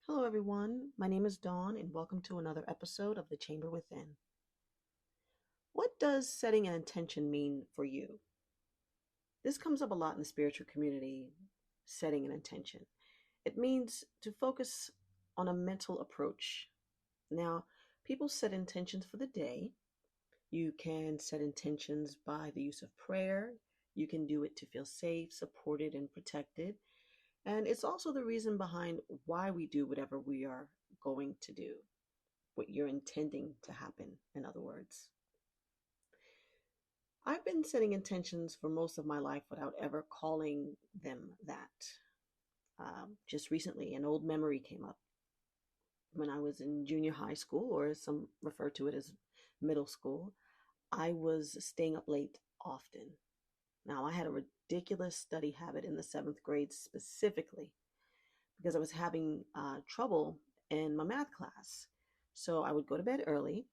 Hello, everyone. My name is Dawn, and welcome to another episode of The Chamber Within. What does setting an intention mean for you? This comes up a lot in the spiritual community, setting an intention. It means to focus on a mental approach. Now, people set intentions for the day. You can set intentions by the use of prayer. You can do it to feel safe, supported, and protected. And it's also the reason behind why we do whatever we are going to do, what you're intending to happen, in other words. I've been setting intentions for most of my life without ever calling them that. Just recently, an old memory came up. When I was in junior high school, or as some refer to it as middle school, I was staying up late often. Now, I had a ridiculous study habit in the seventh grade specifically because I was having trouble in my math class. So I would go to bed early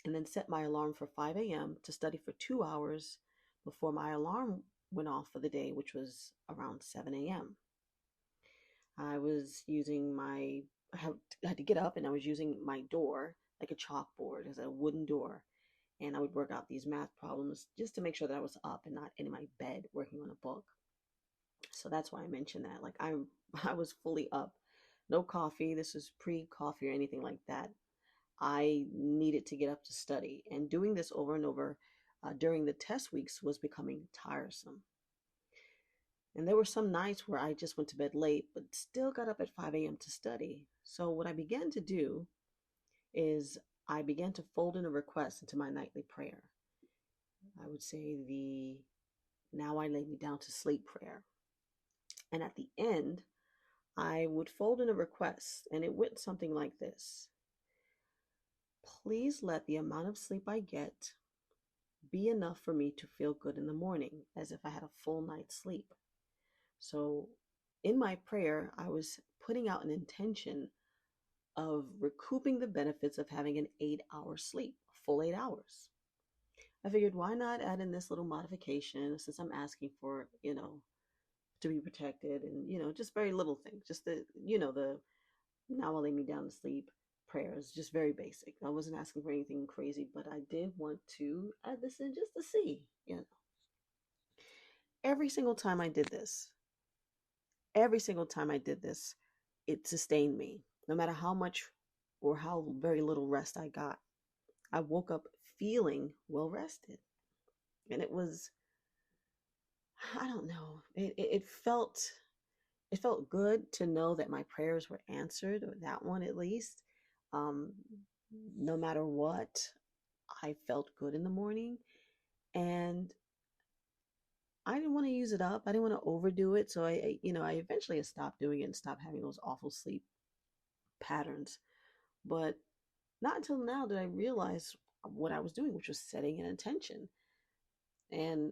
and then set my alarm for 5 a.m. to study for 2 hours before my alarm went off for the day, which was around 7 a.m. I was using I had to get up and I was using my door like a chalkboard as a wooden door. And I would work out these math problems just to make sure that I was up and not in my bed working on a book. So that's why I mentioned that. I was fully up. No coffee. This was pre-coffee or anything like that. I needed to get up to study. And doing this over and over during the test weeks was becoming tiresome. And there were some nights where I just went to bed late, but still got up at 5 a.m. to study. So what I began to do is I began to fold in a request into my nightly prayer. I would say the "Now I lay me down to sleep" prayer. And at the end, I would fold in a request, and it went something like this: Please let the amount of sleep I get be enough for me to feel good in the morning, as if I had a full night's sleep. So in my prayer, I was putting out an intention of recouping the benefits of having an 8 hour sleep, a full 8 hours. I figured, why not add in this little modification since I'm asking for, to be protected and, just very little things. Just the "Now I'll lay me down to sleep" prayers, just very basic. I wasn't asking for anything crazy, but I did want to add this in just to see. Every single time I did this, every single time I did this, it sustained me. No matter how much or how very little rest I got, I woke up feeling well rested. And I don't know, it felt good to know that my prayers were answered, or that one at least. Um, no matter what, I felt good in the morning, and I didn't want to use it up. I didn't want to overdo it. So I eventually stopped doing it and stopped having those awful sleep patterns. But not until now did I realize what I was doing, which was setting an intention. And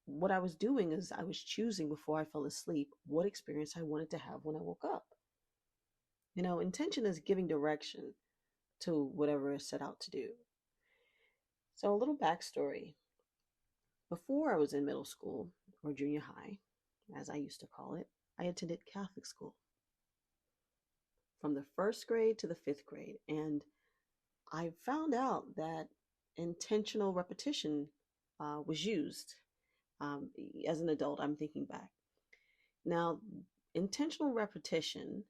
what I was doing is I was choosing before I fell asleep what experience I wanted to have when I woke up. Intention is giving direction to whatever is set out to do. So, a little backstory. Before I was in middle school, or junior high, as I used to call it, I attended Catholic school from the first grade to the fifth grade. And I found out that intentional repetition was used. As an adult, I'm thinking back. Now, intentional repetition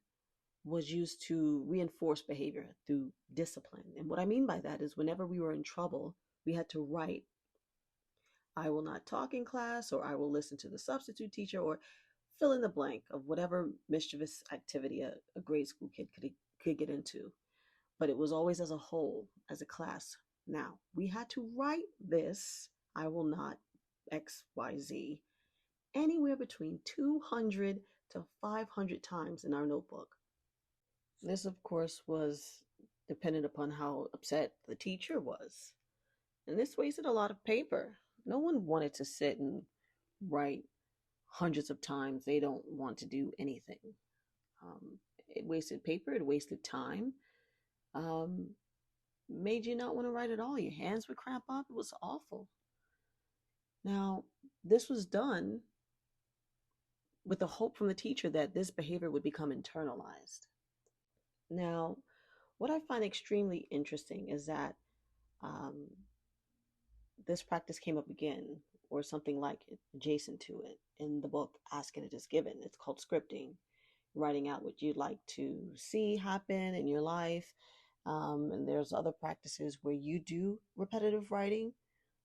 was used to reinforce behavior through discipline. And what I mean by that is whenever we were in trouble, we had to write, "I will not talk in class," or "I will listen to the substitute teacher," or fill in the blank of whatever mischievous activity a grade school kid could get into. But it was always as a whole, as a class. Now, we had to write this, "I will not XYZ," anywhere between 200 to 500 times in our notebook. This, of course, was dependent upon how upset the teacher was. And this wasted a lot of paper. No one wanted to sit and write hundreds of times. They don't want to do anything. It wasted paper, it wasted time, um, made you not want to write at all. Your hands would cramp up. It was awful. Now, this was done with the hope from the teacher that this behavior would become internalized. Now, what I find extremely interesting is that um, this practice came up again, or something like it, adjacent to it, in the book Ask and It Is Given. It's called scripting, writing out what you'd like to see happen in your life. And there's other practices where you do repetitive writing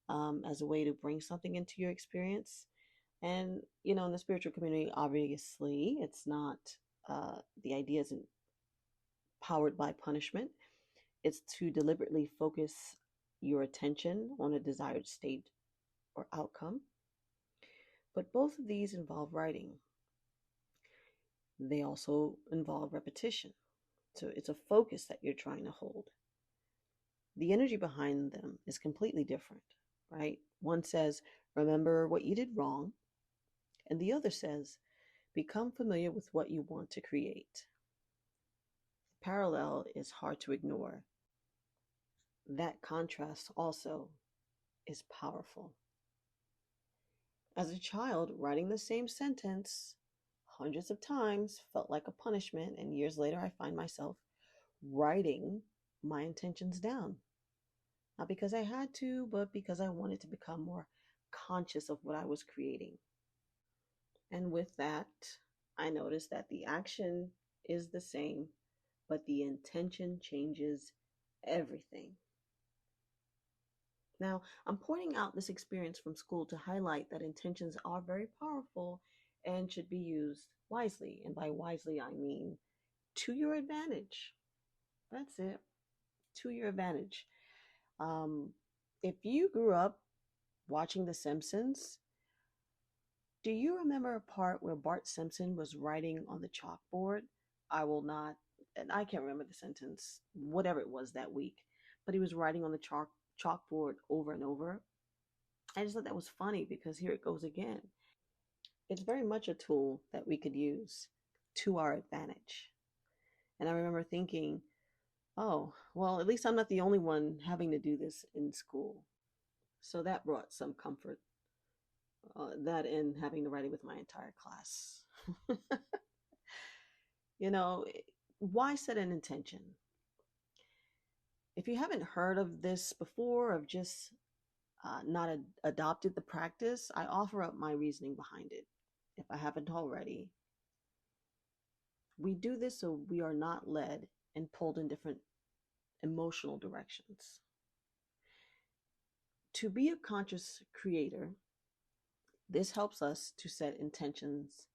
as a way to bring something into your experience. And, in the spiritual community, obviously, it's not, the idea isn't powered by punishment. It's to deliberately focus your attention on a desired state or outcome. But both of these involve writing. They also involve repetition. So it's a focus that you're trying to hold. The energy behind them is completely different, right? One says, remember what you did wrong. And the other says, become familiar with what you want to create. The parallel is hard to ignore. That contrast also is powerful. As a child, writing the same sentence hundreds of times felt like a punishment, and years later, I find myself writing my intentions down. Not because I had to, but because I wanted to become more conscious of what I was creating. And with that, I noticed that the action is the same, but the intention changes everything. Now, I'm pointing out this experience from school to highlight that intentions are very powerful and should be used wisely. And by wisely, I mean to your advantage. That's it, to your advantage. Um, if you grew up watching The Simpsons, do you remember a part where Bart Simpson was writing on the chalkboard? I will not, and I can't remember the sentence, whatever it was that week, but he was writing on the chalkboard over and over. I just thought that was funny because here it goes again. It's very much a tool that we could use to our advantage. And I remember thinking, oh, well, at least I'm not the only one having to do this in school. So that brought some comfort, that and having to write it with my entire class. you know, why set an intention? If you haven't heard of this before, of just not adopted the practice, I offer up my reasoning behind it. If I haven't already, we do this so we are not led and pulled in different emotional directions. To be a conscious creator, this helps us to set intentions,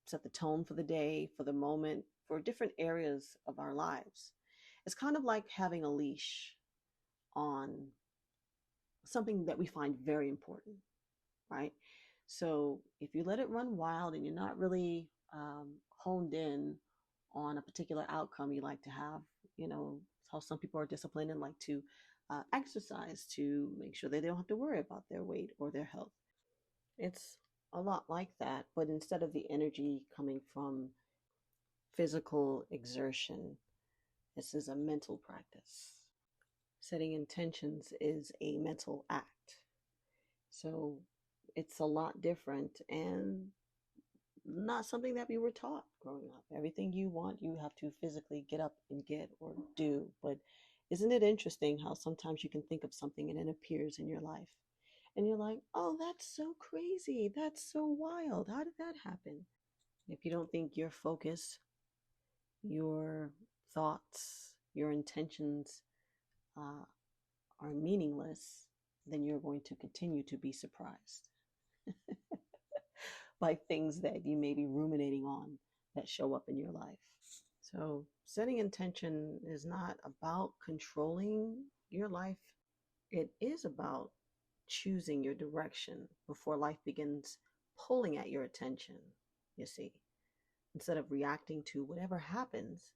set the tone for the day, for the moment, for different areas of our lives. It's kind of like having a leash on something that we find very important, right? So if you let it run wild and you're not really honed in on a particular outcome you like to have, how some people are disciplined and like to exercise to make sure they don't have to worry about their weight or their health. It's a lot like that, but instead of the energy coming from physical exertion, this is a mental practice. Setting intentions is a mental act. So it's a lot different and not something that we were taught growing up. Everything you want, you have to physically get up and get or do. But isn't it interesting how sometimes you can think of something and it appears in your life? And you're like, oh, that's so crazy. That's so wild. How did that happen? If you don't think your focus, your thoughts, your intentions uh, are meaningless, then you're going to continue to be surprised by things that you may be ruminating on that show up in your life. So, setting intention is not about controlling your life, it is about choosing your direction before life begins pulling at your attention. You see, instead of reacting to whatever happens,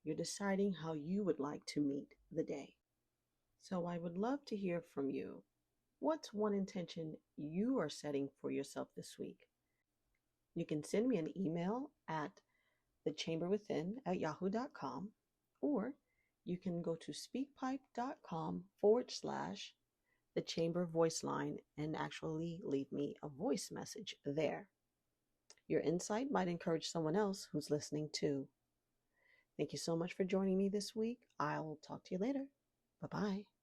you're deciding how you would like to meet the day. So, I would love to hear from you. What's one intention you are setting for yourself this week? You can send me an email at thechamberwithin@yahoo.com, or you can go to speakpipe.com/the chamber voice line and actually leave me a voice message there. Your insight might encourage someone else who's listening too. Thank you so much for joining me this week. I'll talk to you later. Bye bye.